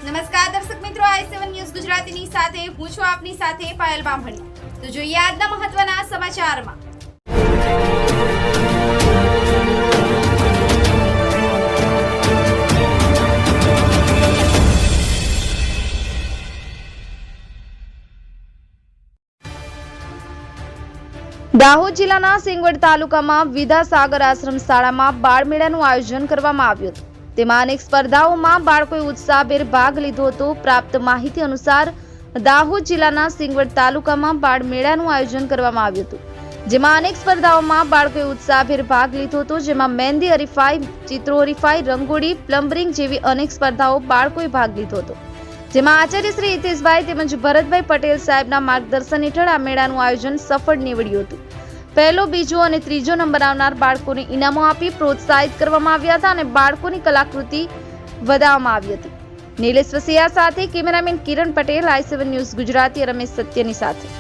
નમસ્કાર દર્શક મિત્રો, i7 ન્યૂઝ ગુજરાતીની સાથે હું છું આપની સાથે પાયલ બામણી। તો જોઈએ આજના મહત્વના સમાચારમાં। દાહોદ જિલ્લાના સિંગવડ તાલુકામાં વિદ્યાસાગર આશ્રમ શાળામાં બાળમેળાનું આયોજન કરવામાં આવ્યું હતું। તેમાં અનેક સ્પર્ધાઓમાં બાળકોએ ઉત્સાહભેર ભાગ લીધો હતો। પ્રાપ્ત માહિતી અનુસાર દાહોદ જિલ્લાના સિંગવડ તાલુકામાં બાળમેળાનું આયોજન કરવામાં આવ્યું હતું, જેમાં અનેક સ્પર્ધાઓમાં બાળકોએ ઉત્સાહભેર ભાગ લીધો હતો, જેમાં મહેંદી હરીફાઈ, ચિત્રો હરીફાઈ, રંગોળી, પ્લમ્બરિંગ જેવી અનેક સ્પર્ધાઓ બાળકોએ ભાગ લીધો હતો, જેમાં આચાર્ય શ્રી હિતેશભાઈ તેમજ ભરતભાઈ પટેલ સાહેબના માર્ગદર્શન હેઠળ આ મેળાનું આયોજન સફળ નીવડ્યું હતું। પહેલો, બીજો અને ત્રીજો નંબર આવનાર બાળકોને ઇનામો આપી પ્રોત્સાહિત કરવામાં આવ્યા હતા અને બાળકોની કલાકૃતિ વધારવામાં આવી હતી। નીલેશ વસિયા સાથે કેમેરામેન કિરણ પટેલ, i7 ન્યૂઝ ગુજરાતી, રમેશ સત્યની સાથે।